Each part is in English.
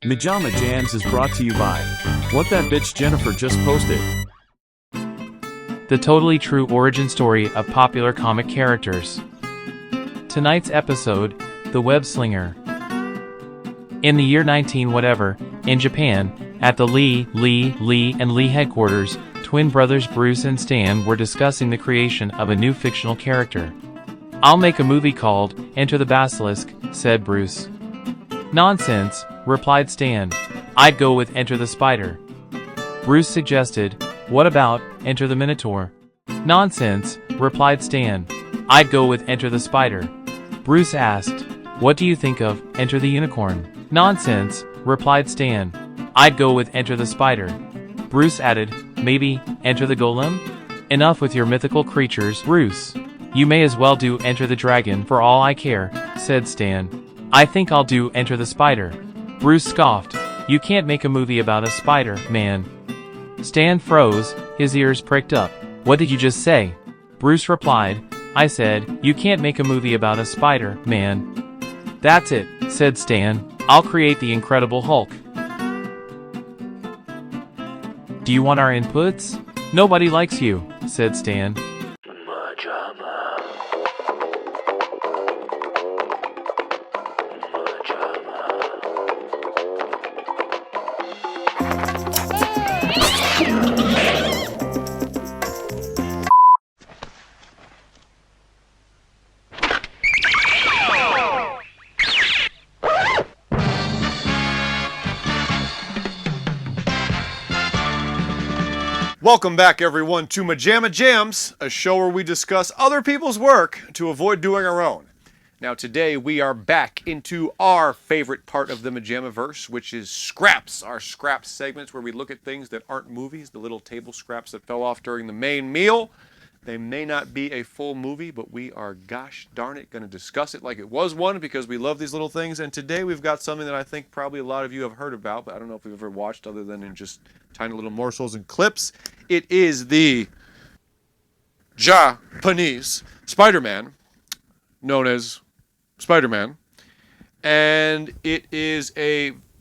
MaJaMa Jams is brought to you by What That Bitch Jennifer just posted. The totally true origin story of popular comic characters. Tonight's episode, The Web Slinger. In the year 19-whatever, in Japan, at the Lee and Lee headquarters, twin brothers Bruce and Stan were discussing the creation of a new fictional character. "I'll make a movie called Enter the Basilisk," said Bruce. "Nonsense," replied Stan. "I'd go with Enter the Spider." Bruce suggested, "What about Enter the Minotaur?" "Nonsense," replied Stan. "I'd go with Enter the Spider." Bruce asked, "What do you think of Enter the Unicorn?" "Nonsense," replied Stan. "I'd go with Enter the Spider." Bruce added, "Maybe Enter the Golem?" "Enough with your mythical creatures, Bruce. You may as well do Enter the Dragon for all I care," said Stan. "I think I'll do Enter the Spider." Bruce scoffed, "You can't make a movie about a spider, man." Stan froze, his ears pricked up. "What did you just say?" Bruce replied, "I said, you can't make a movie about a spider, man." "That's it," said Stan. "I'll create the Incredible Hulk." "Do you want our inputs?" "Nobody likes you," said Stan. Welcome back, everyone, to MaJaMa Jams, a show where we discuss other people's work to avoid doing our own. Now, today we are back into our favorite part of the MaJaMaverse, which is Scraps, our Scraps segments where we look at things that aren't movies, the little table scraps that fell off during the main meal. They may not be a full movie, but we are, gosh darn it, going to discuss it like it was one because we love these little things. And today we've got something that I think probably a lot of you have heard about, but I don't know if we've ever watched other than in just tiny little morsels and clips. It is the Japanese Spider Man, known as Spider Man. And it is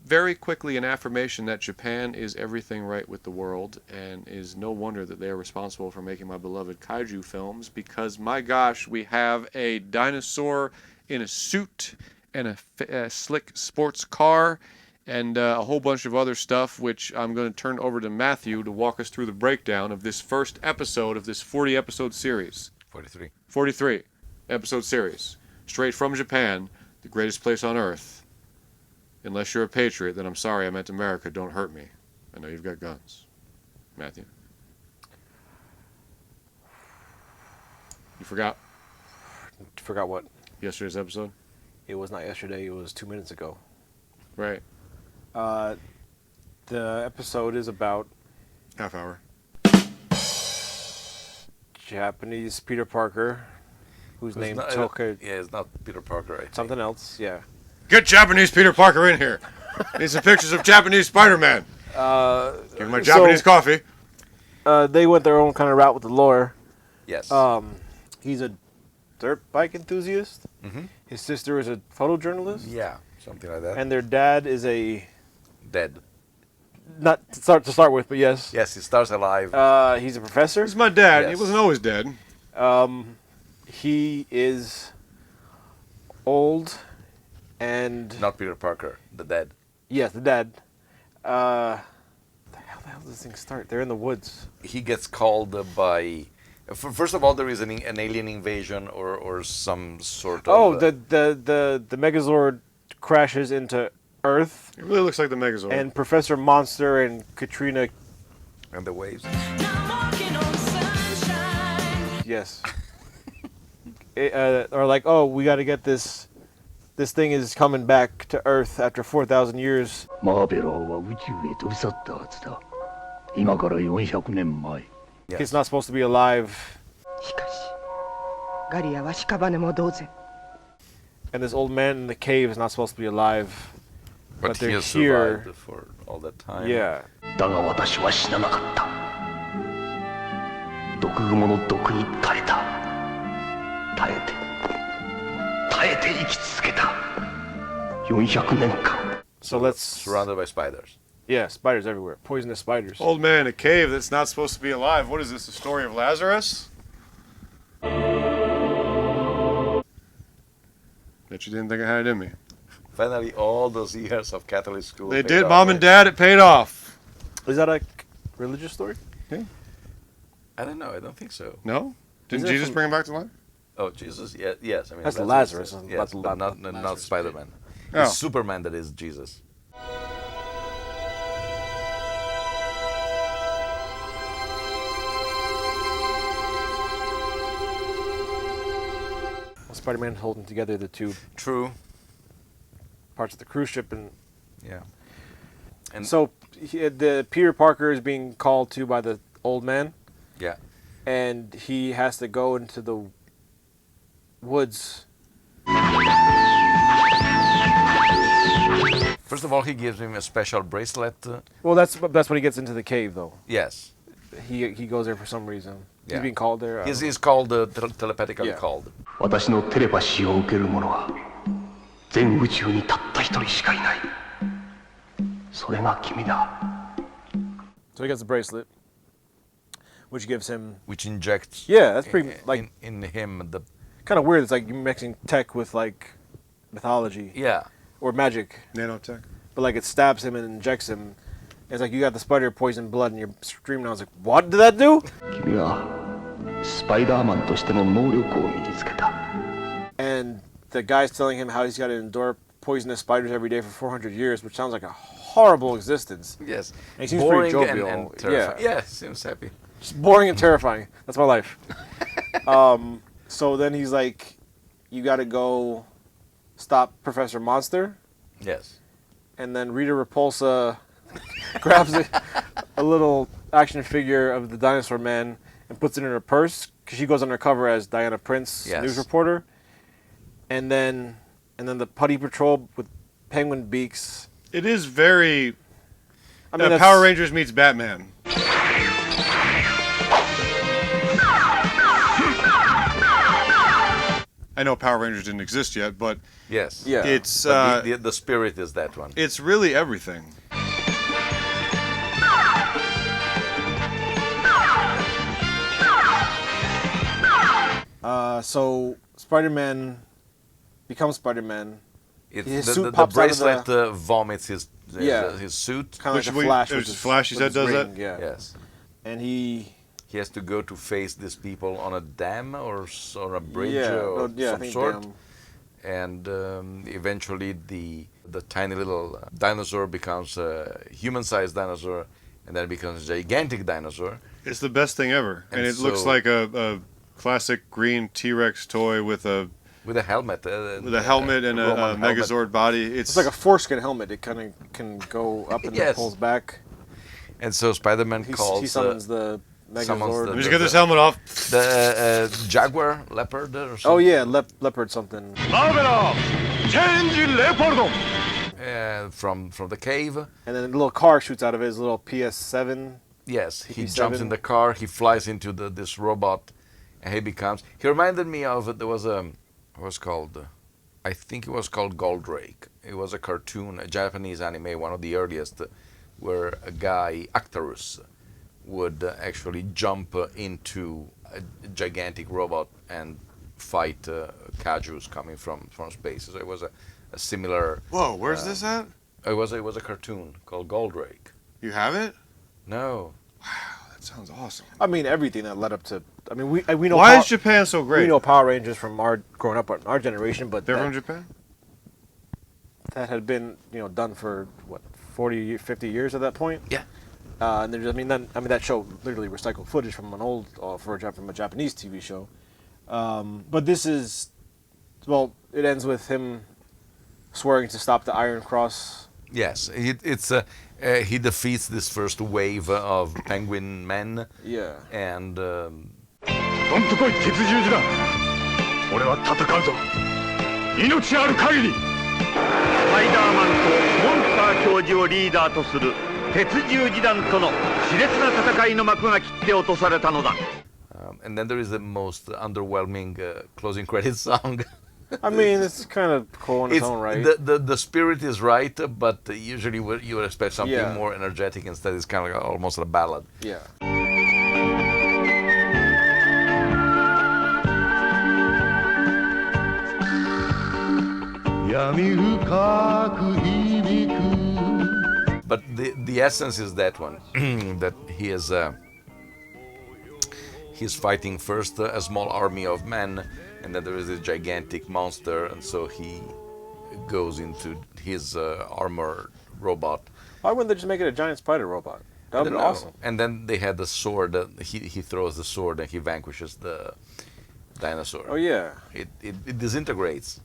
very quickly an affirmation that Japan is everything right with the world, and is no wonder that they are responsible for making my beloved kaiju films, because my gosh, we have a dinosaur in a suit and a slick sports car and a whole bunch of other stuff, which I'm going to turn over to Matthew to walk us through the breakdown of this first episode of this 40-episode series. 43 episode series. Straight from Japan, the greatest place on earth. Unless you're a patriot, then I'm sorry, I meant America. Don't hurt me. I know you've got guns. Matthew. You forgot? Forgot what? Yesterday's episode? It was not yesterday, it was 2 minutes ago. Right. The episode is about Half hour. Japanese Peter Parker, who's named Toka. Yeah, it's not Peter Parker, I think. Something else, yeah. Get Japanese Peter Parker in here. Need some pictures of Japanese Spider Man. Give me my Japanese coffee. They went their own kind of route with the lore. Yes. He's a dirt bike enthusiast. Mm-hmm. His sister is a photojournalist. Yeah, something like that. And their dad is a... Dead. Not to start with, but yes. Yes, he starts alive. He's a professor. He's my dad. Yes. He wasn't always dead. He is old and... Not Peter Parker, the dead. Yes, the dad. How the hell does this thing start? They're in the woods. He gets called by... First of all, there is an alien invasion or some sort of... Oh, the Megazord crashes into Earth. It really looks like the Megazord. And Professor Monster and Katrina... And the waves. Yes. Are like, oh, we got to get this... This thing is coming back to Earth after 4,000 years. Yes. He's not supposed to be alive. And this old man in the cave is not supposed to be alive. But they're he has here. survived for all that time. Yeah. だが私は死ななかった。毒蜘蛛の毒に耐えた。耐えて生き続けた。400年間。So let's surrounded by spiders. Yeah, spiders everywhere. Poisonous spiders. Old man in a cave that's not supposed to be alive. What is this? The story of Lazarus? Bet you didn't think I had it in me. Finally, all those years of Catholic school. They paid did, off, Mom right? and Dad. It paid off. Is that a religious story? I don't know. I don't think so. No? Didn't Is it Jesus from- bring him back to life? Oh, Jesus. Yeah, yes. I mean, That's Lazarus. Yes, That's but not Lazarus. Spider-Man. Oh. It's Superman that is Jesus. Spider-Man holding together the two True. parts of the cruise ship, and Yeah. And so the Peter Parker is being called to by the old man, yeah. and he has to go into the woods. First of all, he gives him a special bracelet. Well, that's when he gets into the cave, though. Yes. He goes there for some reason. Yeah. He's being called there. I He's, don't know. he's called telepathically Yeah. called. 私のテレパシーを受ける者は全宇宙にたった一人しかいない。それが君だ。 So he gets the bracelet, which gives him. Which injects Yeah, that's pretty like in him the kind of weird. It's like you're mixing tech with like mythology yeah. or magic, Nanotech. but like it stabs him and injects him. It's like you got the spider poison blood and you're screaming. I was like, what did that do? 君はスパイダーマンとしての能力を身につけた。 And the guy's telling him how he's got to endure poisonous spiders every day for 400 years, which sounds like a horrible existence. Yes. And he seems Boring pretty and, jovial. and terrifying. Yeah. Yeah, seems happy. Just boring and terrifying. That's my life. So then he's like, you got to go stop Professor Monster. Yes. And then Rita Repulsa grabs a little action figure of the dinosaur man and puts it in her purse because she goes undercover as Diana Prince, Yes. news reporter. And then the Putty Patrol with penguin beaks. It is very I mean, that's- Power Rangers meets Batman. I know Power Rangers didn't exist yet, but Yes. Yeah. it's But the spirit is that one. it's really everything. So Spider-Man becomes Spider-Man, It's his the, suit the pops out of bracelet the- vomits his Yeah. his suit. kind of Which like we- a Flash. it with was his- Flash, you with said, his does ring, that? Yeah. Yes. And he He has to go to face these people on a dam or a bridge yeah, of I some think sort. damn. And eventually the tiny little dinosaur becomes a human-sized dinosaur, and then it becomes a gigantic dinosaur. It's the best thing ever, and And it looks so- like a classic green T-Rex toy with a helmet. helmet and a Roman helmet. Megazord body. It's like a foreskin helmet. It kind of can go up and then Yes. pulls back. And so Spider-Man He calls summons the summons Megazord. the- Let me just get this helmet off. the jaguar leopard or something. Oh yeah, leopard something. From the cave. And then a little car shoots out of his little PS7. Yes, he PP7. jumps in the car. He flies into this robot, and he becomes. He reminded me of there was a what was called. I think it was called Goldrake. It was a cartoon, a Japanese anime, one of the earliest, where a guy Actarus would actually jump into a gigantic robot and fight kajus coming from space. So it was a similar. Whoa, where's this at? It was a cartoon called Goldrake. You have it? No. That sounds awesome. I mean, everything that led up to. I mean, we know. Why is Japan so great? We know Power Rangers from our growing up in our generation, but They're that, from Japan? that had been done for what 40, 50 years at that point. Yeah. And there's, that show literally recycled footage from an old from a Japanese TV show. But this is, well, it ends with him swearing to stop the Iron Cross. Yes, he defeats this first wave of penguin men, Yeah. and どんとこい鉄十字だ俺は戦うぞ命ある限りスパイダーマンとモンスター教授をリーダーとする鉄十字団との熾烈な戦いの幕が切って落とされたのだ and then there is the most underwhelming closing credits song. I mean, it's kind of cool in its own right. The spirit is right, but usually you would expect something more energetic. Instead, it's kind of like almost a ballad. Yeah. But the essence is that one, that he's fighting first a small army of men, and then there is a gigantic monster, and so he goes into his armored robot. Why wouldn't they just make it a giant spider robot? That would be awesome. And then they had the sword. He throws the sword and he vanquishes the dinosaur. Oh yeah. It disintegrates.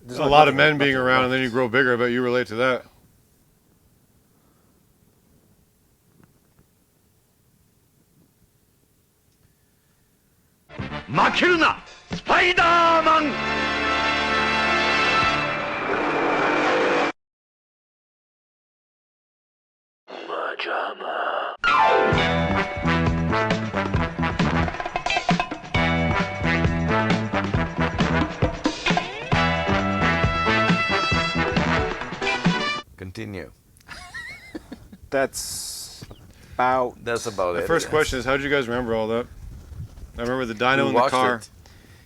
There's a lot of men being around, and then you grow bigger. I bet you relate to that. Makiruna, Spider Man! Continue. That's about it. The first question is, how did you guys remember all that? I remember the dino We in the watched car. it.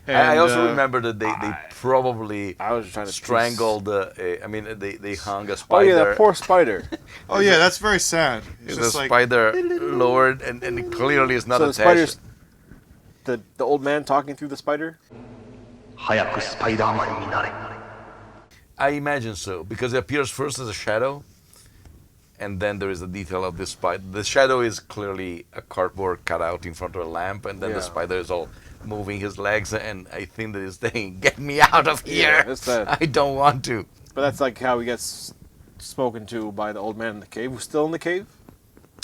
And, I also remember that they probably I was trying to strangled. They hung a Oh spider. yeah, that poor spider. Oh yeah, that's very sad. It's The just like, spider lowered, and it clearly is not So the attached. spider's the old man talking through the spider. 早くスパイダーマンになれ I imagine so, because it appears first as a shadow, and then there is a detail of this spider. The shadow is clearly a cardboard cutout in front of a lamp, and then the spider is all moving his legs, and I think that he's saying, "Get me out of here! Yeah, that's that. I don't want to." But that's like how he gets spoken to by the old man in the cave, who's still in the cave.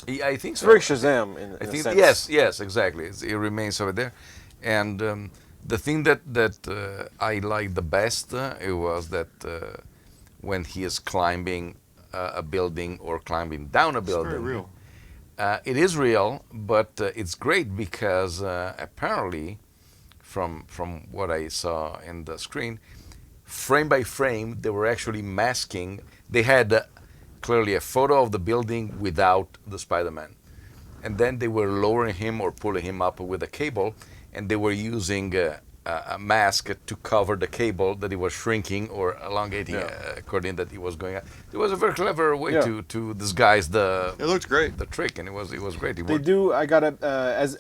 I think It's so. very Shazam in I a think sense. yes, exactly. It remains over there, and the thing that I liked the best it was that when he is climbing a building or climbing down a building. very real. It is real, but it's great because apparently, from what I saw in the screen, frame by frame, they were actually masking. They had clearly a photo of the building without the Spider-Man. And then they were lowering him or pulling him up with a cable, and they were using a mask to cover the cable that he was shrinking or elongating according that he was going out. It was a very clever way to disguise the. It looked great. The trick, and it was great. They do. I gotta as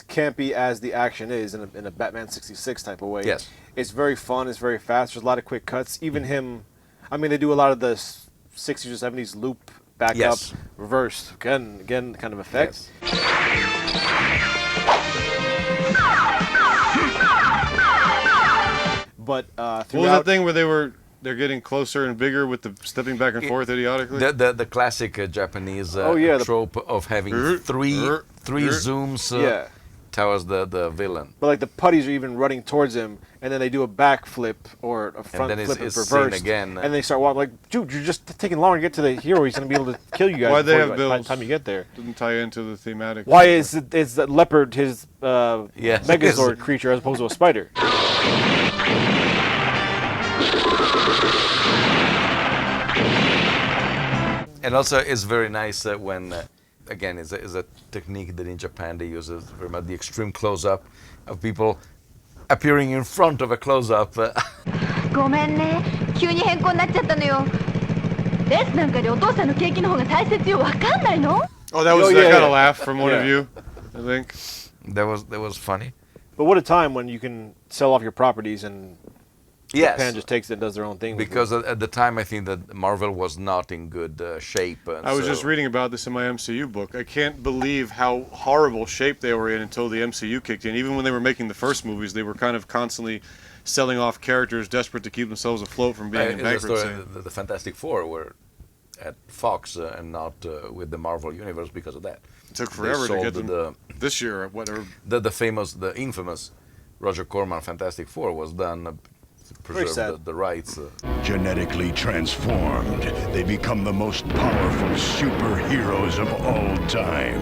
campy as the action is in a Batman '66 type of way. Yes. It's very fun. It's very fast. There's a lot of quick cuts. Even him. I mean, they do a lot of the '60s or '70s loop back up, reverse again kind of effects. But what was that thing where they're getting closer and bigger with the stepping back and forth idiotically? The classic Japanese trope of having three zooms towards the villain. But like the putties are even running towards him, and then they do a backflip or a front and then flip it's reverse again. And they start walking like, dude, you're just taking longer to get to the hero. He's gonna be able to kill you guys Why they have by the bills? time you get there. Didn't tie into the thematic. Why is the leopard his Megazord creature as opposed to a spider? And also, it's very nice when, again, it's a technique that in Japan they use very much the extreme close-up of people appearing in front of a close-up. ごめんね、急に変更になっちゃったのよ。レースなんかでお父さんの景気の方が大切よ。わかんないの？ Oh, that was that kind of laugh from one of you, I think. That was funny. But what a time when you can sell off your properties and Japan just takes it and does their own thing. Because at the time, I think that Marvel was not in good shape. I was just reading about this in my MCU book. I can't believe how horrible shape they were in until the MCU kicked in. Even when they were making the first movies, they were kind of constantly selling off characters desperate to keep themselves afloat from being in bankruptcy. The Fantastic Four were at Fox and not with the Marvel Universe because of that. It took forever to get them this year. Whatever. The infamous Roger Corman Fantastic Four was done to preserve the rights. Genetically transformed, they become the most powerful superheroes of all time.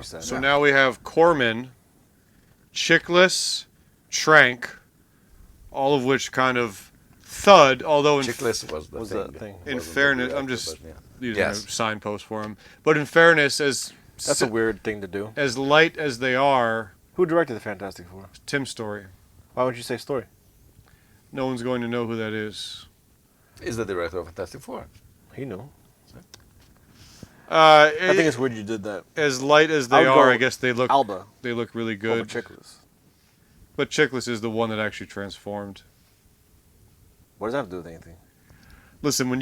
very sad. So now we have Corman, Chickless, Trank, all of which kind of thud, although in Chickless was the thing. In fairness, I'm just using Yes. a signpost for him. But in fairness, That's a weird thing to do. as light as they are, Who directed the Fantastic Four? Tim Story. Why would you say Story? No one's going to know who that is. Is the director of Fantastic Four. He knew. I I think it's weird you did that. as light as they I would go are. I guess they look Alba. they look really Over good. Chickless. But Chickless is the one that actually transformed. What does that have to do with anything? Listen, when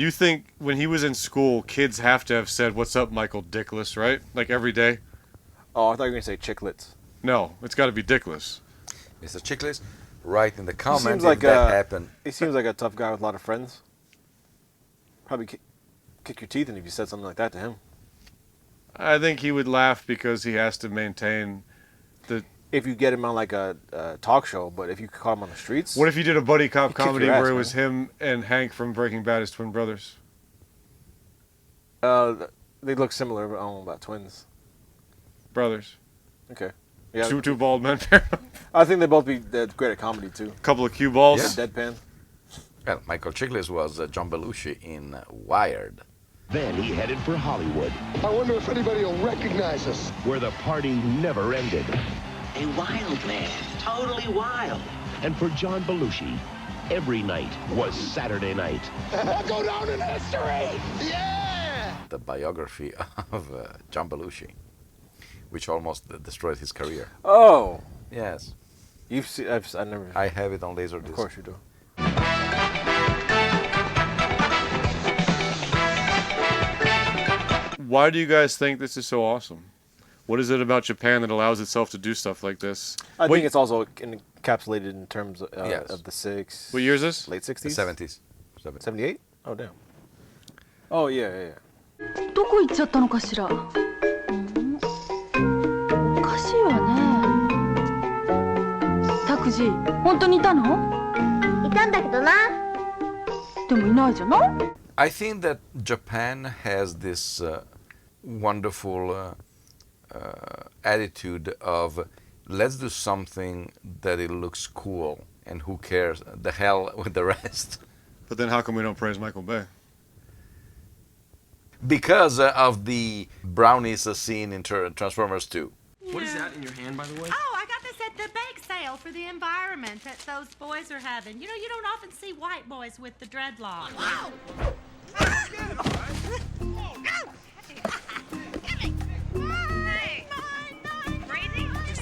he was in school, kids have to have said, "What's up, Michael Dickless?" Right? Like every day. Oh, I thought you were going to say Chicklets. No, it's got to be Dickless. Mr. Chickless, write in the comments seems if like that happened. He seems like a tough guy with a lot of friends. Probably kick your teeth in if you said something like that to him. I think he would laugh because he has to maintain the. If you get him on like a talk show, but if you caught him on the streets. What if you did a buddy cop He'd kick comedy your ass, where it was man. him and Hank from Breaking Bad as twin brothers? They look similar, but I don't know about twins. Brothers. Okay. Yeah. Two bald men. I think they both be great at comedy too. Couple of cue balls. Yeah. Deadpan. Well, Michael Chiklis was John Belushi in Wired. Then he headed for Hollywood, I wonder if anybody will recognize us. where the party never ended. A wild man, totally wild. And for John Belushi, every night was Saturday night. I'll go down in history. Yeah! The biography of John Belushi, which almost destroyed his career. Oh. Yes. You've seen? I've never. I have it on Laserdisc. Of course you do. Why do you guys think this is so awesome? What is it about Japan that allows itself to do stuff like this? I think it's also encapsulated in terms of, Yes. of the six. What year is this? Late The 60s? 70s. 78? Oh, damn. Oh, yeah, yeah, yeah. どこ行っちゃったのかしら。おかしいわね。拓司、本当にいたの？いたんだけどな。でもいないじゃない？ I think that Japan has this wonderful attitude of let's do something that it looks cool and who cares, the hell with the rest. But then how come we don't praise Michael Bay? Because of the brownies scene in Transformers 2. What is that in your hand, by the way? Oh, I got this at the bake sale for the environment that those boys are having. You know, you don't often see white boys with the dreadlocks. Wow!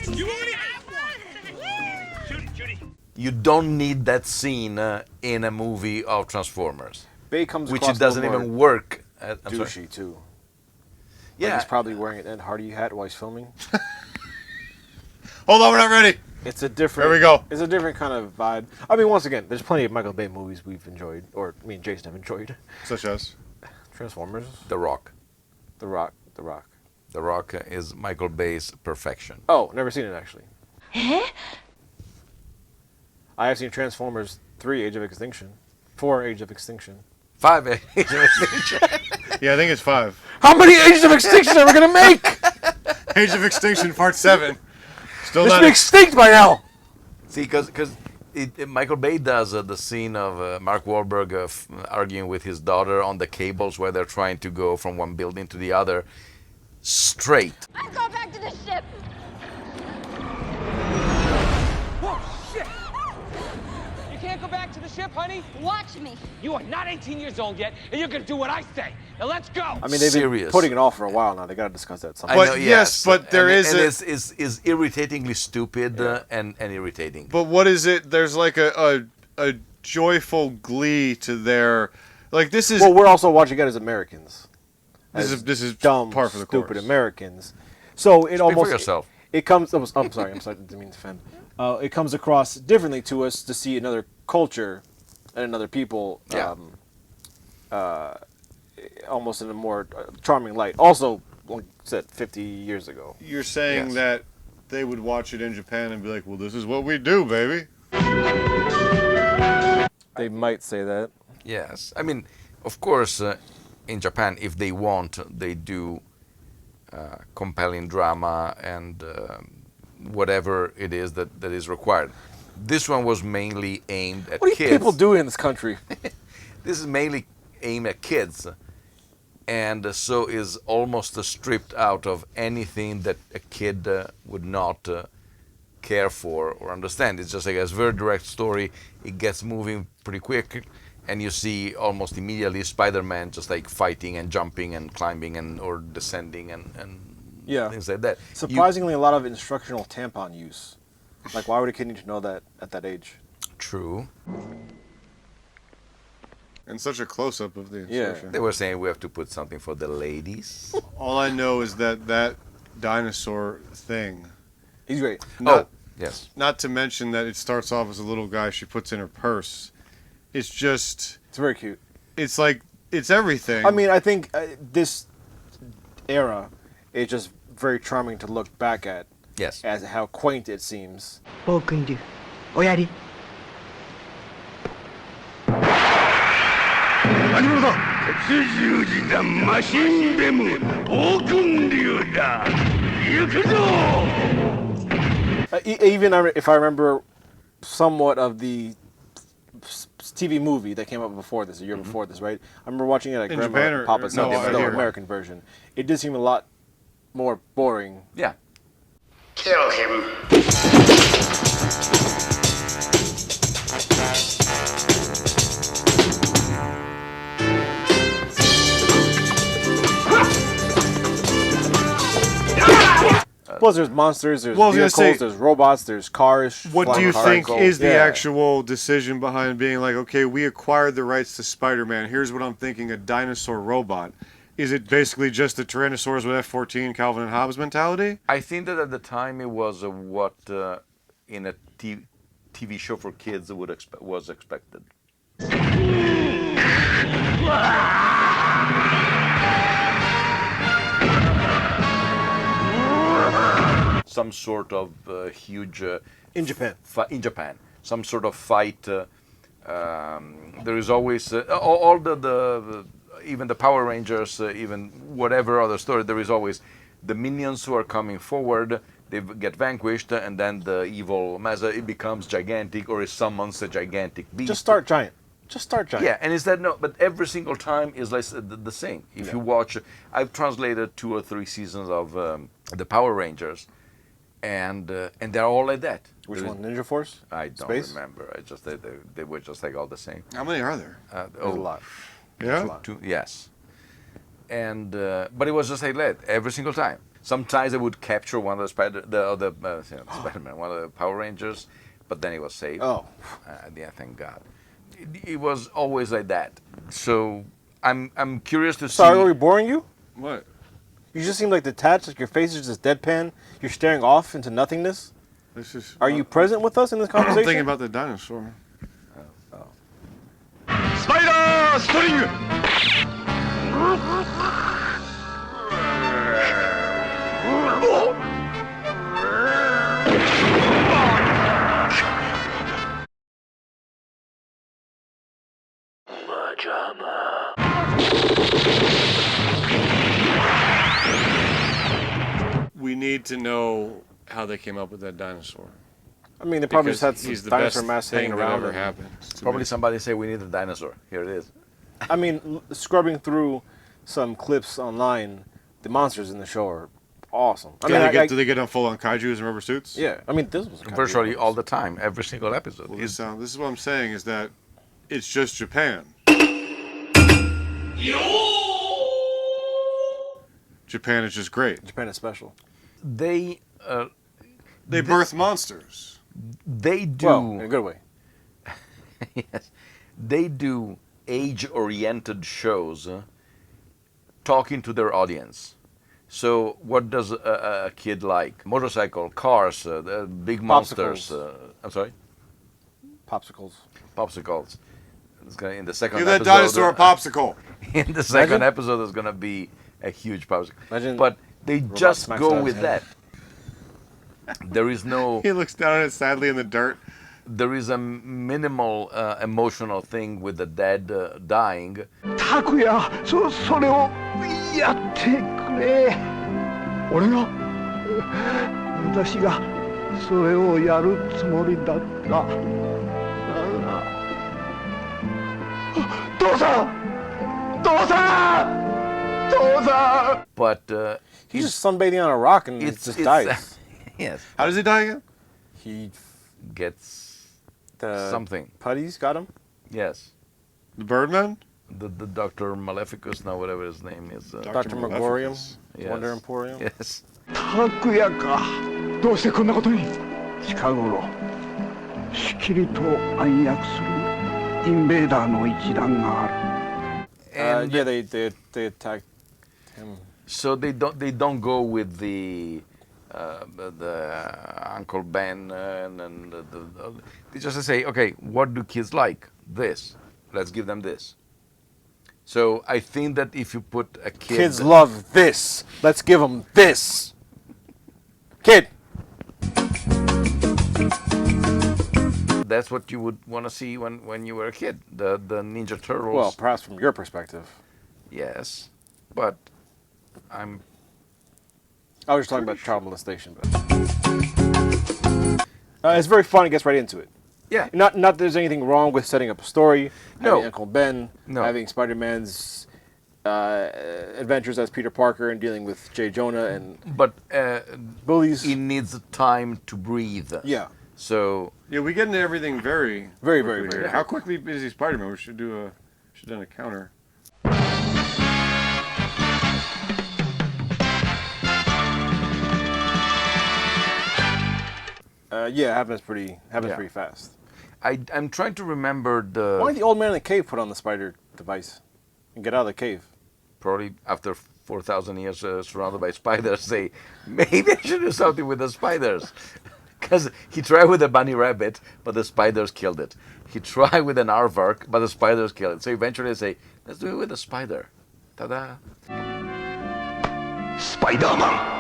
You already have one! Judy, Judy. You don't need that scene in a movie of Transformers. Bay comes which across it doesn't a little even more work. I'm sorry. douchey, too. Yeah. Like he's probably wearing an Ed Hardy hat while he's filming. Hold on, we're not ready. It's a different. There we go. It's a different kind of vibe. I mean, once again, there's plenty of Michael Bay movies we've enjoyed, or me and Jason have enjoyed. Such as? Transformers. The Rock. The Rock. The Rock. The Rock is Michael Bay's perfection. Oh, never seen it actually. Eh? I have seen Transformers 3: Age of Extinction, 4: Age of Extinction, 5 Age of Extinction. Yeah, I think it's 5. How many Ages of Extinction are we gonna make? Age of Extinction Part 7. Still Let's not be extinct by now. See, because Michael Bay does the scene of Mark Wahlberg arguing with his daughter on the cables where they're trying to go from one building to the other straight. Let's go back to the ship. Whoa, shit! You can't go back to the ship, honey? Watch me. You are not 18 years old yet, and you're gonna do what I say. Now let's go! I mean, they've Serious. been putting it off for a while now. They gotta discuss that sometime. I But know, yes, but there and, is and a- is irritatingly stupid and irritating. But what is it? There's like a joyful glee to their, like this is. Well, we're also watching it as Americans. This is dumb, par for the stupid course. Americans. So it Speak almost for yourself. It comes. I'm sorry. I didn't mean to offend. It comes across differently to us to see another culture and another people. Yeah. Almost in a more charming light. Also, like I said, 50 years ago. You're saying Yes. that they would watch it in Japan and be like, "Well, this is what we do, baby." They might say that. Yes, I mean, of course, in Japan, if they want, they do compelling drama and whatever it is that is required. This one was mainly aimed at What are kids. people doing in this country? This is mainly aimed at kids, and so is almost stripped out of anything that a kid would not care for or understand. It's just like a very direct story. It gets moving pretty quick, and you see almost immediately Spider-Man just like fighting and jumping and climbing and or descending and things like that. Surprisingly, a lot of instructional tampon use. Like, why would a kid need to know that at that age? True. And such a close-up of the insertion. They were saying we have to put something for the ladies. All I know is that dinosaur thing. He's great. Yes. Not to mention that it starts off as a little guy she puts in her purse. It's just... It's very cute. It's like, it's everything. I mean, I think this era is just very charming to look back at. Yes. As how quaint it seems. Even if I remember somewhat of the TV movie that came out before this, a year before this, right? I remember watching it at Grandma and Papa's house, the American version. It did seem a lot more boring. Yeah. Kill him. Plus, there's monsters, there's vehicles, there's robots, there's cars. What do you think is the actual decision behind being like, okay, we acquired the rights to Spider-Man. Here's what I'm thinking, a dinosaur robot. Is it basically just the Tyrannosaurus with F-14 Calvin and Hobbes mentality? I think that at the time it was what in a TV show for kids was expected. Some sort of huge... in Japan. In Japan. Some sort of fight. There is always... all the even the Power Rangers, even whatever other story, there is always the minions who are coming forward, they get vanquished, and then the evil Masa, it becomes gigantic, or it summons a gigantic beast. Just start giant. Yeah, and is that but every single time is like the same. If you watch, I've translated 2 or 3 seasons of the Power Rangers, and they're all like that. Which one? Ninja Force? I don't remember. I just they were just like all the same. How many are there? There's a lot. Yeah. 2, yes. And but it was just like that every single time. Sometimes they would capture one of the Spider-Man, one of the Power Rangers, but then it was saved. Yeah, thank God. It was always like that. So I'm curious to see. Sorry, are we boring you? What? You just seem like detached, like your face is just deadpan. You're staring off into nothingness. Are you present with us in this conversation? I'm thinking about the dinosaur. Spider String! We need to know how they came up with that dinosaur. I mean, they probably just had some he's the dinosaur best mass thing hanging that around. ever happened. Probably somebody say we need a dinosaur. Here it is. I mean, scrubbing through some clips online, the monsters in the show are awesome. I mean, do they get on full-on kaijus and rubber suits? Yeah, I mean, this was virtually all the time, every single episode. Well, this is what I'm saying is that it's just Japan. Japan is just great. Japan is special. They birth monsters. They do. Well, in a good way. Yes, they do age-oriented shows, talking to their audience. So, what does a kid like? Motorcycle, cars, big monsters. I'm sorry. Popsicles. It's gonna, in the second Give that episode, dinosaur a popsicle. In the second episode, there's gonna be a huge popsicle. But they just go with that. There is no... He looks down at it sadly in the dirt. There is a minimal emotional thing with the dead dying. Takuya, それをやってくれ。俺が私がそれをやるつもりだった。父さん父さん父さん But he's just sunbathing on a rock and it just dies. Yes. How does he die again? He Gets the something. putties got him. Yes. The Birdman? The Dr. Maleficus, now whatever his name is. Dr. Megorium, Yes. Wonder Emporium. Yes. 拓也か。どうしてこんなことに。近頃しきりと暗躍するインベーダーの一団がある。And Yeah, they attacked him. so they don't go with the Uncle Ben and they just say, okay, what do kids like? This. Let's give them this. So I think that if you put a kid, Kids love this. Let's give them this. Kid. that's what you would want to see when you were a kid. The Ninja Turtles. Well, perhaps from your perspective. Yes, but I was just talking about child molestation. But it's very fun. It gets right into it. Yeah. Not that there's anything wrong with setting up a story. No. Having Uncle Ben. No. Having Spider-Man's adventures as Peter Parker and dealing with J. Jonah and but bullies. it needs time to breathe. Yeah. So Yeah, we get into everything very very. How quickly is he Spider-Man? We should do a counter. Yeah, it happens pretty fast. I'm trying to remember Why did the old man in the cave put on the spider device and get out of the cave? Probably after 4,000 years surrounded by spiders, say, maybe I should do something with the spiders. Because he tried with a bunny rabbit, but the spiders killed it. He tried with an aardvark, but the spiders killed it. So eventually they say, let's do it with a spider. Ta-da. Spider-Man.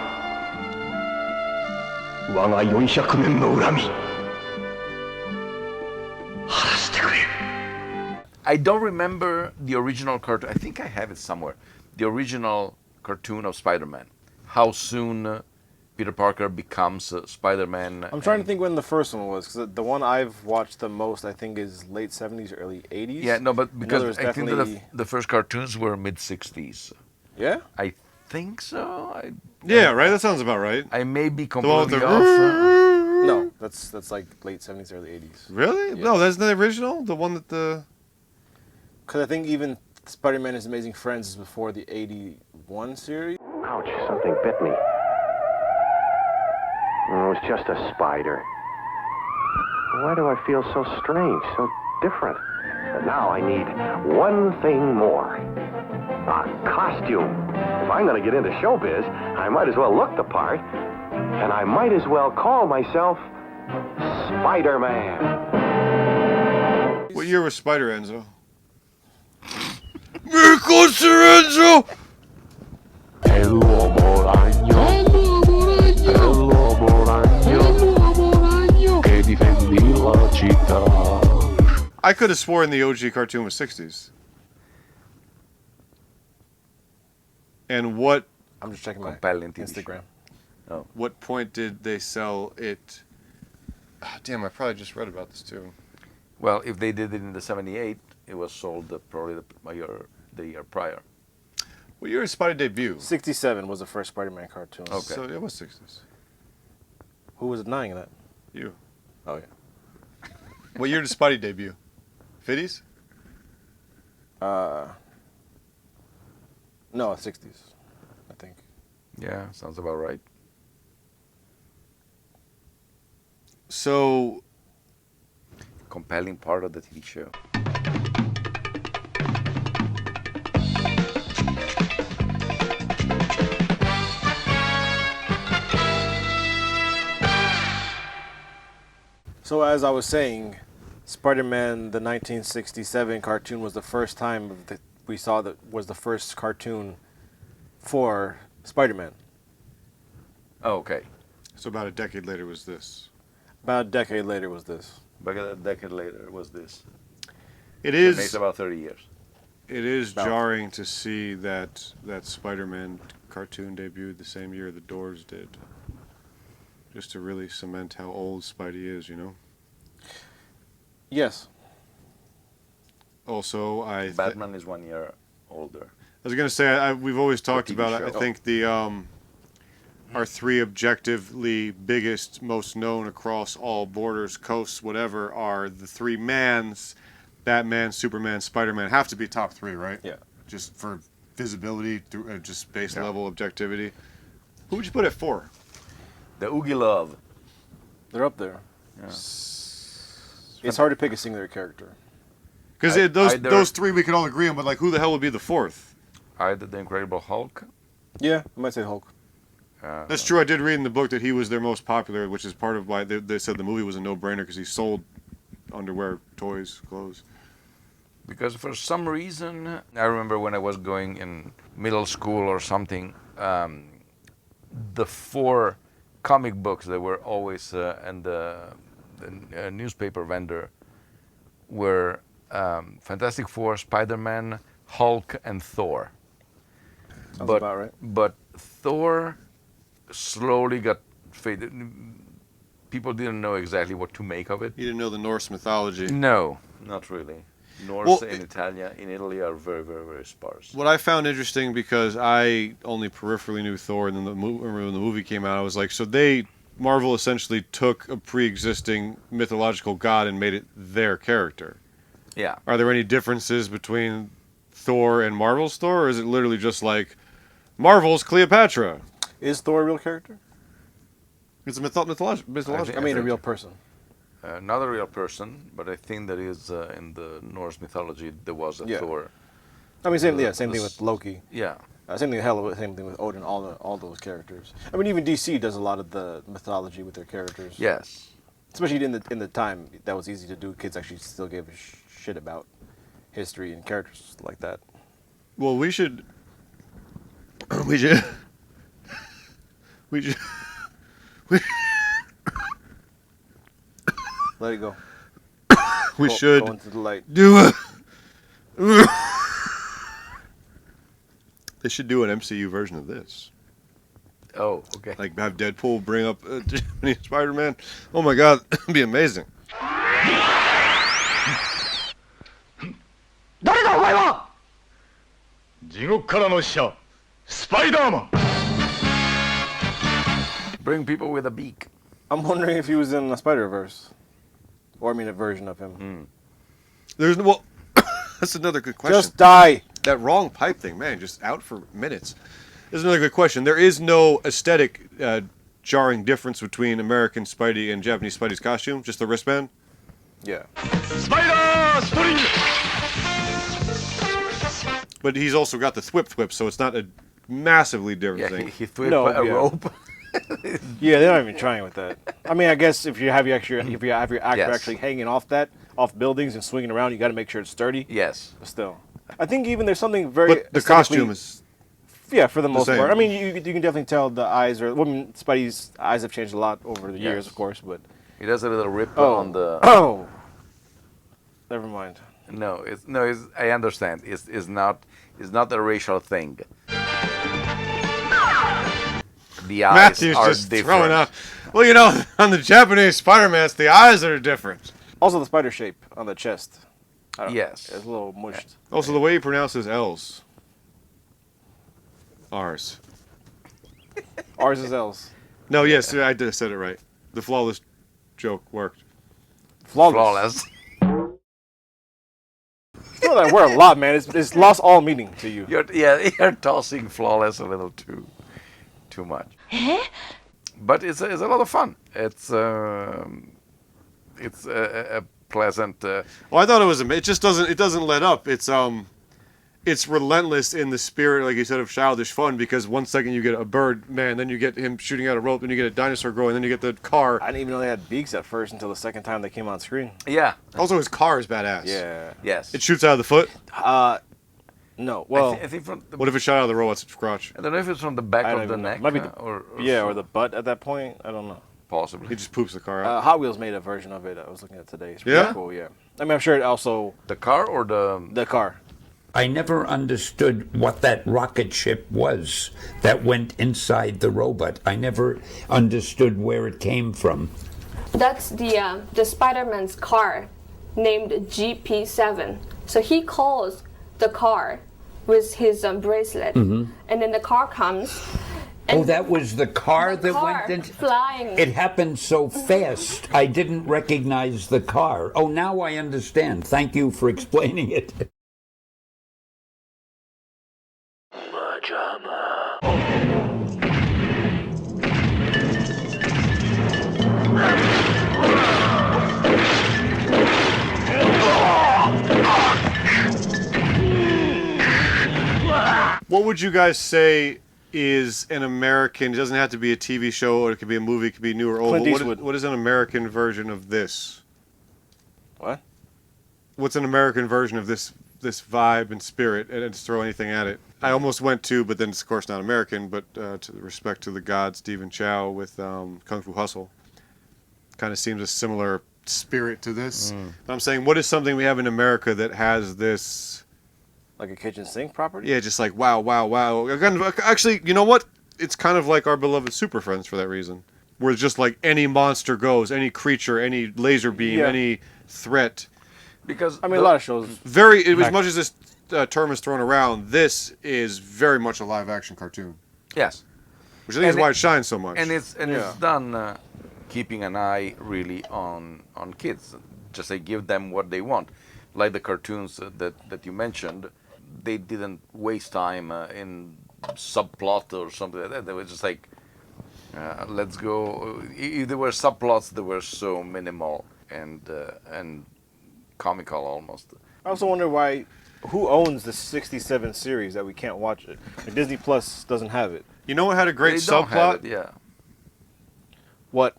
我が400年の恨み晴らしてくれ I don't remember the original cartoon. I think I have it somewhere. The original cartoon of Spider-Man. How soon Peter Parker becomes Spider-Man. I'm trying to think when the first one was, because the one I've watched the most, I think, is late 70s, early 80s. Yeah, no, but because I think that definitely... the first cartoons were mid-60s. Yeah? I think so. Yeah, right? That sounds about right. I may be The one with completely the... off. No, that's like late 70s, early 80s. Really? Yeah. No, that's the original? The one that the... Because I think even Spider-Man and His Amazing Friends is before the 81 series. Ouch, something bit me. It was just a spider. Why do I feel so strange, so different? But now I need one thing more. A costume. If I'm going to get into showbiz, I might as well look the part. And I might as well call myself Spider-Man. What year was Spider Enzo? Mr. Enzo! Hello, Moraño. Hello, Moraño. Que difendi la città. I could have sworn the OG cartoon was 60s. And what... I'm just checking my Compelling TV Instagram. Oh. What point did they sell it? Ah, damn, I probably just read about this too. Well, if they did it in the 78, it was sold probably the year prior. What year is Spider debut? 67 was the first Spider-Man cartoon. Okay. So it was 60s. Who was denying that? You. Oh, yeah. What year did Spidey debut? 50s? No, 60s, I think. Yeah, sounds about right. So... Compelling part of the TV show. So as I was saying, Spider-Man, the 1967 cartoon was the first time that we saw that was the first cartoon for Spider-Man. Oh, okay. So about a decade later was this. About a decade later was this. But a decade later was this. It It is... makes about 30 years. It is jarring to see that Spider-Man cartoon debuted the same year the Doors did. Just to really cement how old Spidey is, you know? Yes. Also, Batman is 1 year older. I was going to say, we've always talked TV about, show. I think, our three objectively biggest, most known across all borders, coasts, whatever, are the three mans, Batman, Superman, Spider-Man, have to be top three, right? Yeah. Just for visibility, just base level objectivity. Who would you put at 4? The Oogie Love. They're up there. Yeah. It's hard to pick a singular character. Because those three we can all agree on, but like, who the hell would be the fourth? Either the Incredible Hulk. Yeah, I might say Hulk. That's true. I did read in the book that he was their most popular, which is part of why they said the movie was a no-brainer, because he sold underwear, toys, clothes. Because for some reason, I remember when I was going in middle school or something, the 4 comic books that were always in the newspaper vendor were Fantastic Four, Spider-Man, Hulk, and Thor. Sounds about right. But Thor slowly got faded. People didn't know exactly what to make of it. You didn't know the Norse mythology. No, not really. Norse and Italian in Italy are very, very, very sparse. What I found interesting, because I only peripherally knew Thor, and then when the movie came out, I was like, so Marvel essentially took a pre-existing mythological god and made it their character. Yeah. Are there any differences between Thor and Marvel's Thor, or is it literally just like Marvel's Cleopatra? Is Thor a real character? It's a mythological. I mean, a real person. Not a real person, but I think that is in the Norse mythology there was a Thor. I mean, same thing with Loki. Yeah. Same thing with Odin. All those characters. I mean, even DC does a lot of the mythology with their characters. Yes. Especially in the time that was easy to do. Kids actually still gave a shit about history and characters like that. Well, we should. Let it go. We should go into the light. do a. They should do an MCU version of this. Oh, okay. Like have Deadpool bring up Japanese Spider Man. Oh my God, it'd be amazing. 誰だお前は地獄からの使者スパイダーマン Bring people with a beak. I'm wondering if he was in the Spider-Verse. Or, I mean, a version of him. There's well, that's another good question. Just die. That wrong pipe thing, man, just out for minutes. There's another good question. There is no aesthetic jarring difference between American Spidey and Japanese Spidey's costume, just the wristband. Yeah. Spider Spring! But he's also got the thwip, so it's not a massively different thing. He threw a rope. Yeah, they're not even trying with that. I mean, I guess if you have your actor actually hanging off buildings and swinging around, you got to make sure it's sturdy. Yes. But still, I think even there's something very. But the costume is. Yeah, for the most same. part. I mean, you can definitely tell the eyes are. Spidey's eyes have changed a lot over the years, of course, but. He does a little rip on the. Oh. Never mind. No, I understand. It's not a racial thing. The eyes Matthew's are just different. throwing out. Well, you know, on the Japanese Spider-Man, it's the eyes that are different. Also, the spider shape on the chest. Yes. It's a little mushed. Also, the way he pronounces L's. R's. R's is L's. No, yes, I did said it right. The flawless joke worked. Flawless. You know that word a lot, man. It's lost all meaning to you. You're tossing flawless a little too much. But it's a lot of fun. It's a pleasant. Well, I thought it was. It just doesn't let up. It's relentless in the spirit, like you said, of childish fun. Because one second you get a bird man, then you get him shooting out a rope, then you get a dinosaur growing, then you get the car. I didn't even know they had beaks at first until the second time they came on screen. Yeah. Also, his car is badass. Yeah. Yes. It shoots out of the foot. No. Well, I think from what if it shot out of the robot's crotch? I don't know if it's from the back of the neck. Maybe or the butt at that point. I don't know. Possibly. He just poops the car out. Hot Wheels made a version of it. I was looking at today. It's pretty cool. Yeah. I mean, I'm sure it also the car or the car. I never understood what that rocket ship was that went inside the robot. I never understood where it came from. That's the Spider-Man's car, named GP7. So he calls the car with his bracelet, and then the car comes. Oh, that was the car that went in? Flying. It happened so fast, I didn't recognize the car. Oh, now I understand. Thank you for explaining it. What would you guys say is an American? It doesn't have to be a TV show, or it could be a movie, it could be new or old. What is an American version of this? What? What's an American version of this vibe and spirit? And just throw anything at it. I almost went to, but then it's of course not American, but to respect to the god Stephen Chow with Kung Fu Hustle. Kind of seems a similar spirit to this. But I'm saying, what is something we have in America that has this... Like a kitchen sink property? Yeah, just like wow, wow, wow. Actually, you know what? It's kind of like our beloved Super Friends for that reason. Where it's just like any monster goes, any creature, any laser beam, any threat. Because I mean, a lot of shows... As much as this term is thrown around, this is very much a live-action cartoon. Yes. Which I think is why it shines so much. And it's done keeping an eye really on kids. Just like give them what they want. Like the cartoons that you mentioned, they didn't waste time in subplot or something like that. They were just like, let's go. If there were subplots, they were so minimal and comical almost. I also wonder who owns the 67 series that we can't watch it? Like Disney Plus doesn't have it. You know what had a great subplot? Yeah. What?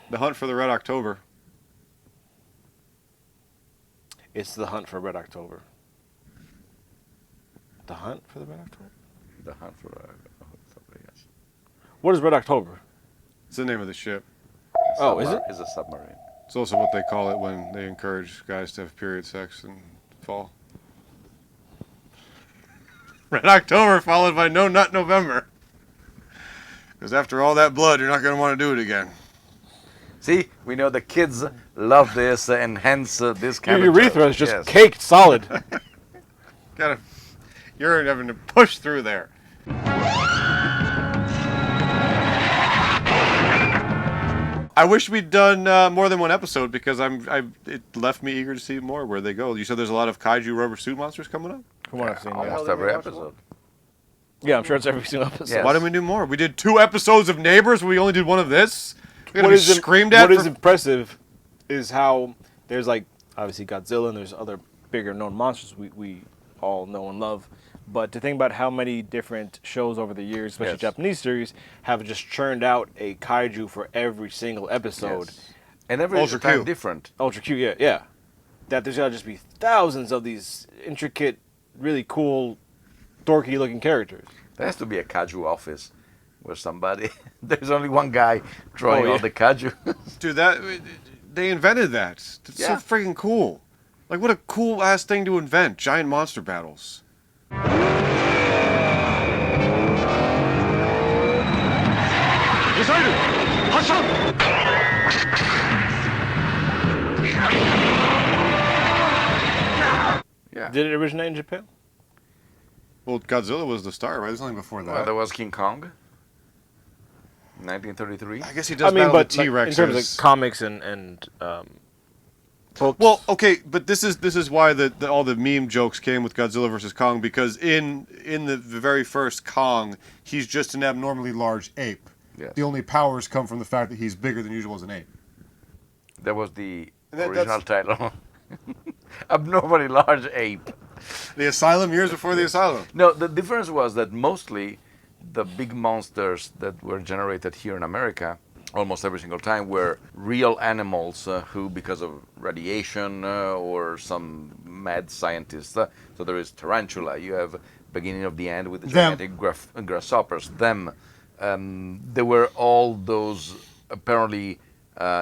The Hunt for the Red October. It's the Hunt for Red October. The Hunt for the Red October? The Hunt for Red October, yes. What is Red October? It's the name of the ship. Oh, is it? It's a submarine. It's also what they call it when they encourage guys to have period sex in fall. Red October followed by No Nut November. Because after all that blood, you're not going to want to do it again. See, we know the kids love this, and hence this kind Your of... urethra is just caked solid. You're having to push through there. I wish we'd done more than one episode because it left me eager to see more where they go. You said there's a lot of kaiju rubber suit monsters coming up? From what I've seen, almost every episode. Yeah, I'm sure it's every single episode. Yes. Why didn't we do more? We did 2 episodes of Neighbors. We only did 1 of this. What is impressive is how there's like obviously Godzilla and there's other bigger known monsters we all know and love. But to think about how many different shows over the years, especially Japanese series, have just churned out a kaiju for every single episode. Yes. And every time different. Ultra cute, yeah. That there's gotta just be thousands of these intricate, really cool, dorky looking characters. There has to be a kaiju office where somebody, there's only one guy drawing all the kaiju. Dude, they invented that. It's so freaking cool. Like, what a cool ass thing to invent. Giant monster battles. Yeah. Did it originate in Japan? Well, Godzilla was the star, right? There's nothing before that. Well, there was King Kong. 1933. I guess he does battle the T-Rexes. In terms of comics and books. Well, okay, but this is why all the meme jokes came with Godzilla versus Kong, because in the very first Kong, he's just an abnormally large ape. Yes. The only powers come from the fact that he's bigger than usual as an ape. That was the original title. Abnormally large ape. The Asylum, years before the Asylum. No, the difference was that mostly the big monsters that were generated here in America, almost every single time, were real animals who, because of radiation or some mad scientist, so there is tarantula, you have beginning of the end with the gigantic grasshoppers, them. There were all those apparently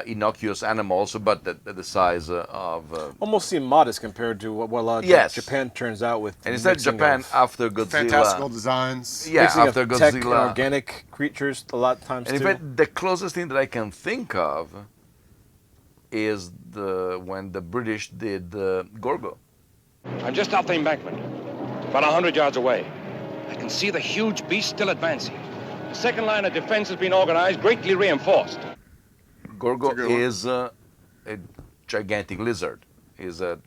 innocuous animals, but the size of... almost seem modest compared to what a lot of yes. Japan turns out with. And instead Japan, after Godzilla... Fantastical designs. Yeah, after Godzilla... Tech and organic creatures a lot of times, and too. in fact, the closest thing that I can think of is when the British did Gorgo. I'm just off the embankment, about 100 yards away. I can see the huge beast still advancing. The second line of defense has been organized, greatly reinforced. Gorgo is a gigantic lizard. Is a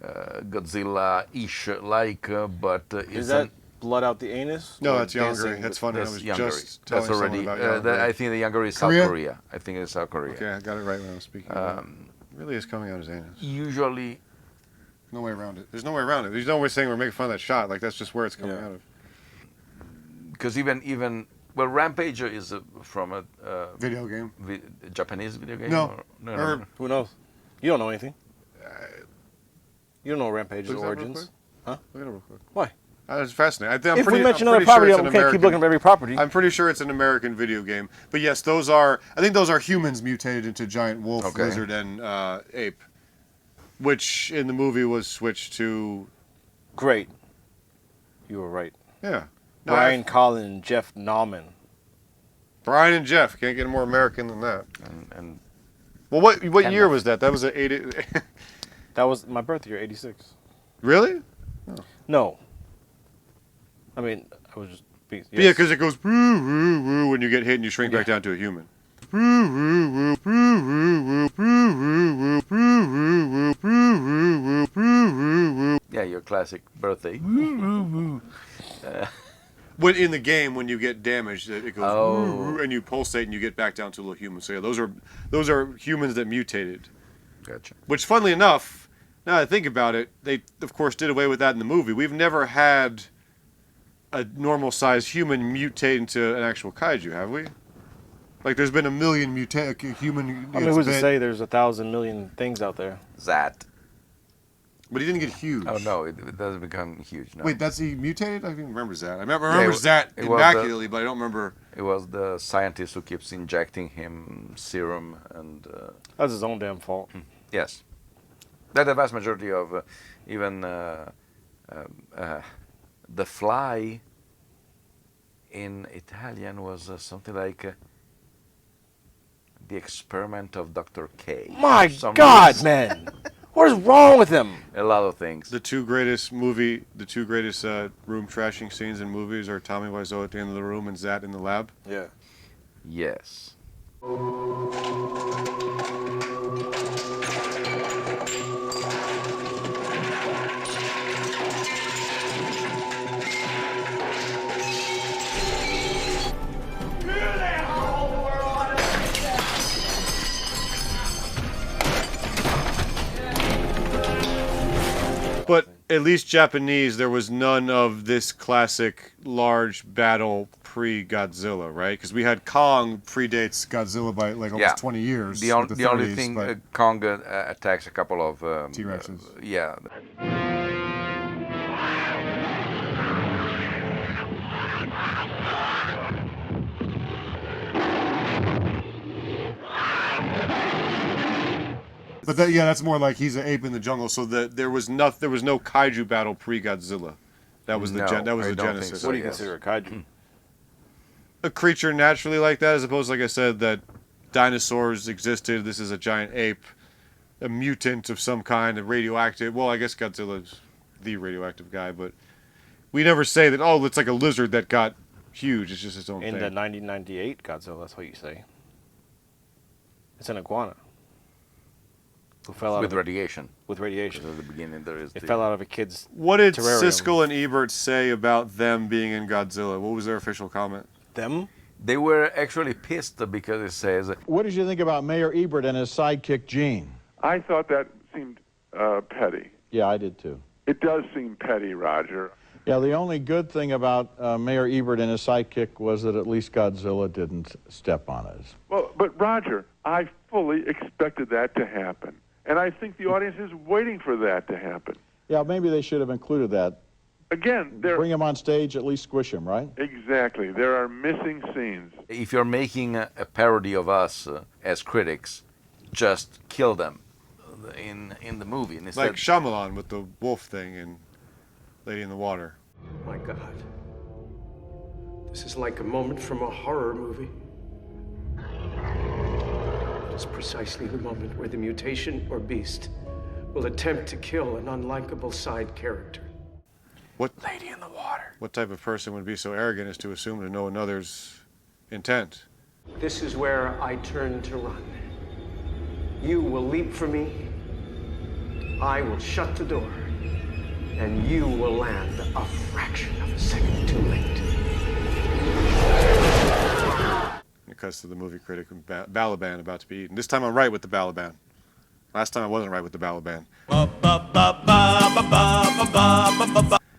Godzilla-ish like, but is that blood out the anus? No, that's Yongari. That's funny. I was just telling someone about Yongari. I think the Yongari is South Korea. I think it's South Korea. Okay, I got it right when I was speaking. It really is coming out his anus. Usually... No way around it. There's no way around it. There's no way saying we're making fun of that shot. Like, that's just where it's coming out of. Because even well, Rampage is from a video game, Japanese video game. No, no. Who knows? You don't know anything. You don't know Rampage's origins, huh? Look at it real quick. Why? That's fascinating. If we mention another property, we can't keep looking at every property. I'm pretty sure it's an American video game. But yes, I think those are humans mutated into giant wolf, lizard, and ape. Which in the movie was switched to... Great. You were right. Yeah. No, Brian Collin and Jeff Nauman. Brian and Jeff. Can't get more American than that. And well, what year was that? That was 80... That was my birth year, 86. Really? Oh. No. I mean, I was just... Yes. Yeah, because it goes woo, woo, woo when you get hit and you shrink back down to a human. Yeah, your classic birthday. When in the game, when you get damaged, it goes and you pulsate and you get back down to a little human. So yeah, those are humans that mutated. Gotcha. Which, funnily enough, now that I think about it, they of course did away with that in the movie. We've never had a normal-sized human mutate into an actual kaiju, have we? Like, there's been a million human... I mean, who's to say there's 1,000 million things out there? Zat. But he didn't get huge. Oh, no, it doesn't become huge, no. Wait, he mutated? I don't even remember Zat. I remember Zat immaculately, but I don't remember... It was the scientist who keeps injecting him serum and... That's his own damn fault. Yes. That the vast majority of even the fly in Italian was something like... The Experiment of Dr. K. My God, man! What is wrong with him? A lot of things. The two greatest room trashing scenes in movies are Tommy Wiseau at the end of the room and Zat in the lab. Yeah. Yes. But at least Japanese, there was none of this classic large battle pre-Godzilla, right? Because we had Kong predates Godzilla by like almost 20 years. The only thing, Kong attacks a couple of... T-Rexes. Yeah. But that's more like he's an ape in the jungle. So there was no kaiju battle pre-Godzilla. That was the genesis. So, what do you consider a kaiju? A creature naturally like that, as opposed to, like I said, that dinosaurs existed. This is a giant ape, a mutant of some kind, a radioactive. Well, I guess Godzilla's the radioactive guy, but we never say that. Oh, it's like a lizard that got huge. It's just its own thing. In the 1998 Godzilla, that's what you say. It's an iguana. With radiation. With radiation. At the beginning, there is. It fell out of a kid's. What did terrarium. Siskel and Ebert say about them being in Godzilla? What was their official comment? Them? They were actually pissed because it says. What did you think about Mayor Ebert and his sidekick Gene? I thought that seemed petty. Yeah, I did too. It does seem petty, Roger. Yeah, the only good thing about Mayor Ebert and his sidekick was that at least Godzilla didn't step on us. Well, but Roger, I fully expected that to happen. And I think the audience is waiting for that to happen. Yeah, maybe they should have included that Again, there. Bring him on stage, at least squish him, right? Exactly. There are missing scenes. If you're making a parody of us as critics, just kill them in the movie. And like Shyamalan with the wolf thing and Lady in the Water. My God. This is like a moment from a horror movie. It is precisely the moment where the mutation or beast will attempt to kill an unlikable side character. What Lady in the Water? What type of person would be so arrogant as to assume to know another's intent? This is where I turn to run. You will leap for me. I will shut the door. And you will land a fraction of a second too late. It cuts to the movie critic and Balaban about to be eaten. This time I'm right with the Balaban. Last time I wasn't right with the Balaban.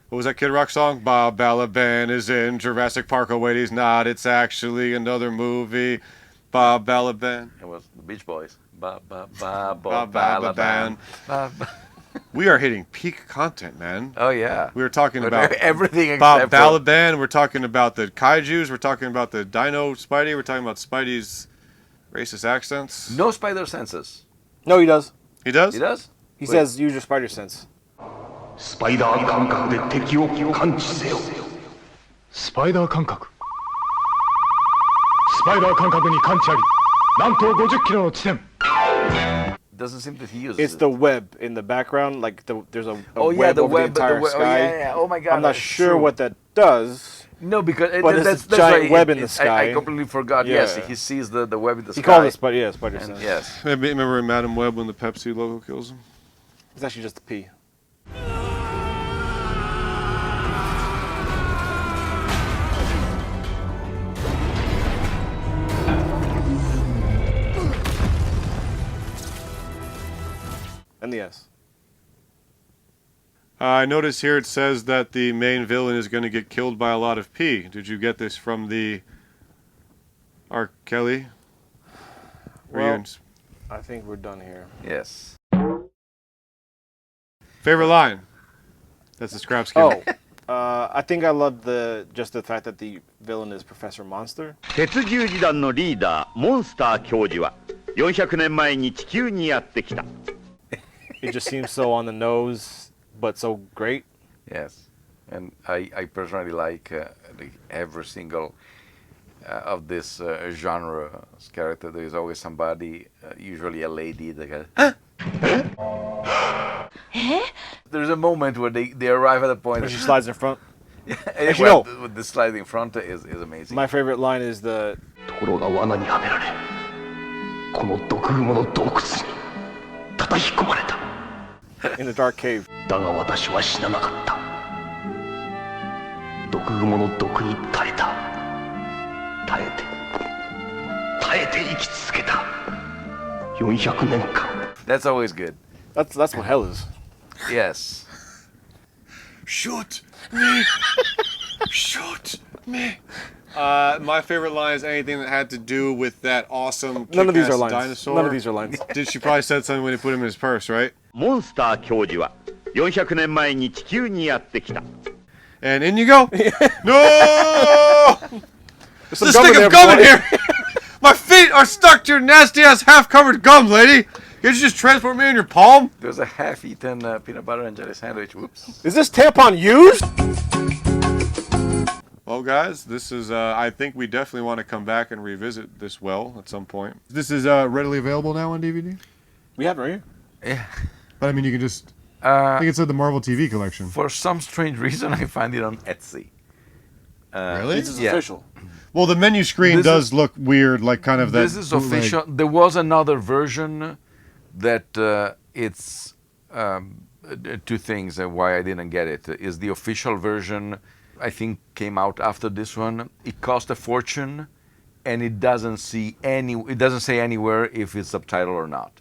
What was that Kid Rock song? Bob Balaban is in Jurassic Park. Oh wait, he's not. It's actually another movie. Bob Balaban. It was the Beach Boys. Bob Balaban. We are hitting peak content, man. Oh yeah. We were talking about everything Bob except Balaban. We're talking about the kaijus. We're talking about the Dino Spidey. We're talking about Spidey's racist accents. No spider senses. No, he does. He does? He does? He says, use your spider sense. Spider 感覚で敵を感知せよ。スパイダー感覚。スパイダー感覚に感知あり。南東50キロの地点。 Doesn't seem that he uses It's it. the web in the background, like there's a Oh, yeah, web the over web, the entire the we- oh, sky. yeah. Oh, my God, I'm not that's sure true. what that does. No, because But it's that's a giant right. web in the sky. I completely forgot. Yeah. Yes, he sees the web in the sky. He called it spider And sense. yes. Remember in Madam Web when the Pepsi logo kills him? It's actually just a P. And the S. I notice here it says that the main villain is going to get killed by a lot of P. Did you get this from the R. Kelly? Well, I think we're done here. Yes. Favorite line? That's the Scraps game. Oh, I think I love just the fact that the villain is Professor Monster. 鉄十字団のリーダーモンスター教授は400年前に地球にやってきた。 It just seems so on the nose, but so great. Yes, and I personally like every single of this genre character. There is always somebody, usually a lady, that goes, huh? There's a moment where they arrive at a point When she slides in front. Actually, no. With the slide in front is amazing. My favorite line is the ところが罠にはめられこの毒蜘蛛の洞窟に叩き込まれた in the dark cave. だが私は死ななかった毒蜘蛛の毒に耐えた耐えて生き続けた400年間 That's always good. That's what hell is. Yes. Shoot me! Shoot me! My favorite line is anything that had to do with that awesome None of these are kick-ass lines. dinosaur. None of these are lines. She probably said something when he put him in his purse, right? モンスター教授は400年前に地球にやってきた And in you go. No! There's some This gum stick in of there, gum in boy. here! My feet are stuck to your nasty ass half-covered gum, lady! Can't you just transport me in your palm? There's a half-eaten peanut butter and jelly sandwich. Whoops. Is this tampon used? Well, guys, this is, I think we definitely want to come back and revisit this well at some point. This is readily available now on DVD? We have it right here. Yeah. But I mean, you can just, I think it said the Marvel TV collection. For some strange reason, I find it on Etsy. Really? This is official. Well, the menu screen This does look weird, like kind of that. This is bootleg. official. There was another version that it's two things why I didn't get it. Is the official version, I think, came out after this one. It cost a fortune, and it doesn't say anywhere if it's subtitled or not.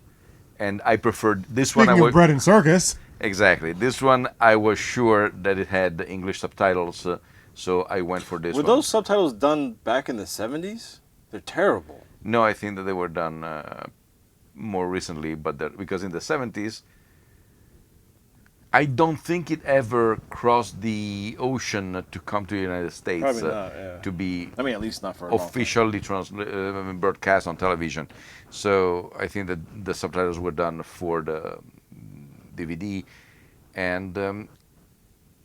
And I preferred this one. Speaking of bread and circus. Exactly. This one, I was sure that it had the English subtitles, so I went for this Were one. those subtitles done back in the 70s? They're terrible. No, I think that they were done more recently, but because in the 70s, I don't think it ever crossed the ocean to come to the United States. Probably not, yeah. To be, I mean, at least not for a long time. officially broadcast on television. So I think that the subtitles were done for the DVD, and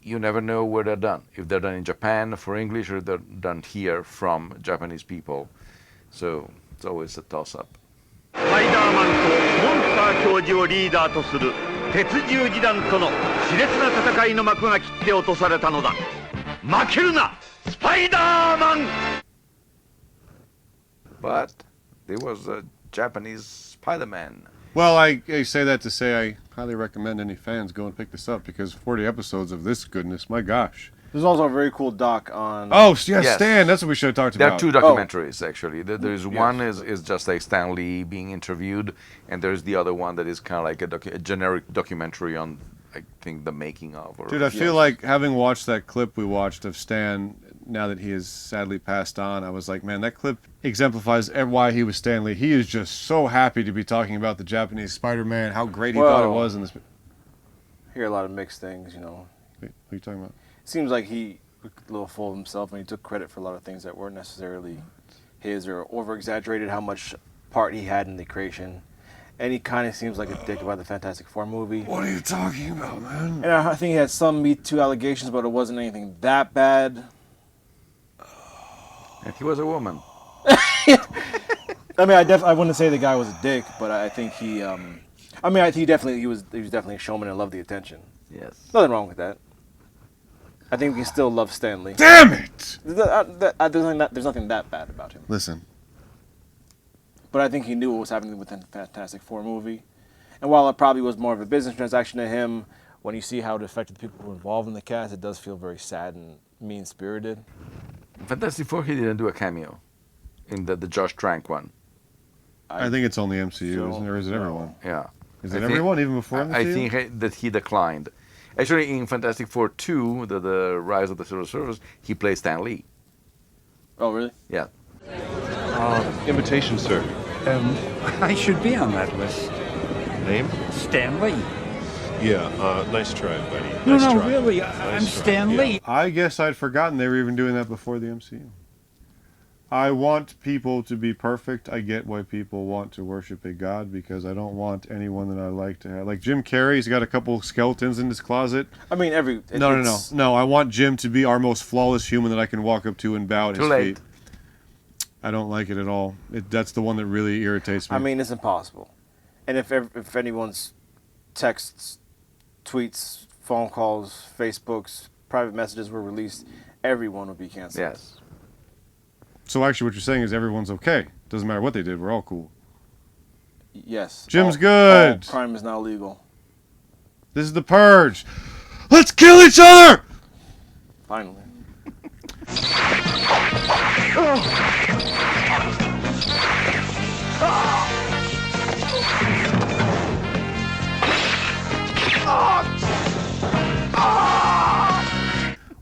you never know where they're done. If they're done in Japan for English, or they're done here from Japanese people. So it's always a toss-up. スパイダーマンとモンスター教授をリーダーとする鉄十字団との熾烈な戦いの幕が切って落とされたのだ。負けるな、スパイダーマン! But there was a Japanese Spider Man. Well, I say that to say I highly recommend any fans go and pick this up, because 40 episodes of this goodness, my gosh. There's also a very cool doc on... Oh, yes, Stan, that's what we should have talked about. There are 2 documentaries, actually. There's one is just like Stan Lee being interviewed, and there's the other one that is kind of like a generic documentary on, I think, the making of. Or, Dude, I feel like having watched that clip we watched of Stan, now that he has sadly passed on, I was like, man, that clip exemplifies why he was Stan Lee. He is just so happy to be talking about the Japanese Spider-Man, how great he thought it was in this. I hear a lot of mixed things, you know. Wait, what are you talking about? Seems like he was a little full of himself, and he took credit for a lot of things that weren't necessarily his, or over-exaggerated how much part he had in the creation. And he kind of seems like a dick about the Fantastic Four movie. What are you talking about, man? And I think he had some Me Too allegations, but it wasn't anything that bad. And he was a woman. I mean, I wouldn't say the guy was a dick, but I think he, I think he was definitely a showman and loved the attention. Yes. Nothing wrong with that. I think we can still love Stan Lee. Damn it! There's nothing that bad about him. Listen. But I think he knew what was happening with the Fantastic Four movie. And while it probably was more of a business transaction to him, when you see how it affected the people who were involved in the cast, it does feel very sad and mean-spirited. Fantastic Four, he didn't do a cameo in the Josh Trank one. I think it's only MCU, isn't it? Or is it everyone? Yeah. Is it everyone, even before MCU? I think that he declined. Actually, in Fantastic Four 2, the Rise of the Silver Surfer, he plays Stan Lee. Oh, really? Yeah. Invitation, sir. I should be on that list. Name? Stan Lee. Yeah, nice try, buddy. No, Nice try. really, Nice I'm try. Stan Lee. I guess I'd forgotten they were even doing that before the MCU. I want people to be perfect. I get why people want to worship a god, because I don't want anyone that I like to have. Like Jim Carrey, he's got a couple skeletons in his closet. I mean, No, I want Jim to be our most flawless human that I can walk up to and bow at his feet. I don't like it at all. That's the one that really irritates me. I mean, it's impossible. And if anyone's texts, tweets, phone calls, Facebooks, private messages were released, everyone would be canceled. Yes. So actually what you're saying is everyone's okay. Doesn't matter what they did, we're all cool. Yes. Jim's good. All crime is now legal. This is the purge. Let's kill each other! Finally.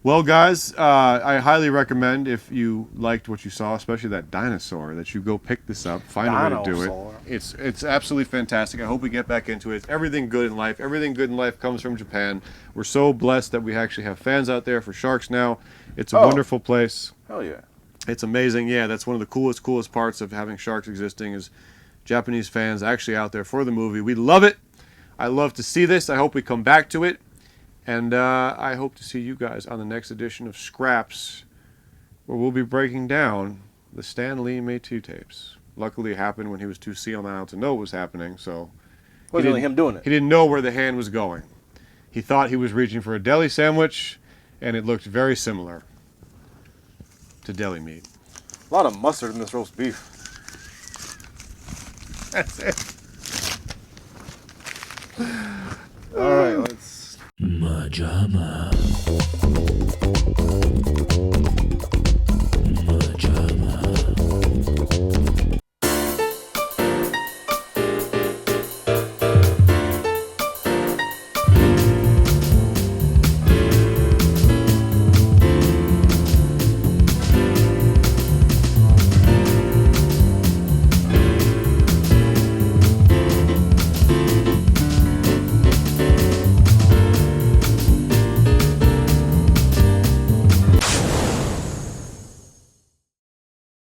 Well, guys, I highly recommend, if you liked what you saw, especially that dinosaur, that you go pick this up, find a way to do it. It's absolutely fantastic. I hope we get back into it. It's everything good in life. Everything good in life comes from Japan. We're so blessed that we actually have fans out there for sharks now. It's a wonderful place. Hell yeah. It's amazing. Yeah, that's one of the coolest parts of having sharks existing, is Japanese fans actually out there for the movie. We love it. I love to see this. I hope we come back to it. And I hope to see you guys on the next edition of Scraps, where we'll be breaking down the Stan Lee May 2 tapes. Luckily it happened when he was too senile to know what was happening, so... Wasn't only him doing it. He didn't know where the hand was going. He thought he was reaching for a deli sandwich, and it looked very similar to deli meat. A lot of mustard in this roast beef. That's it. All right, let's... MaJaMa. MaJaMa.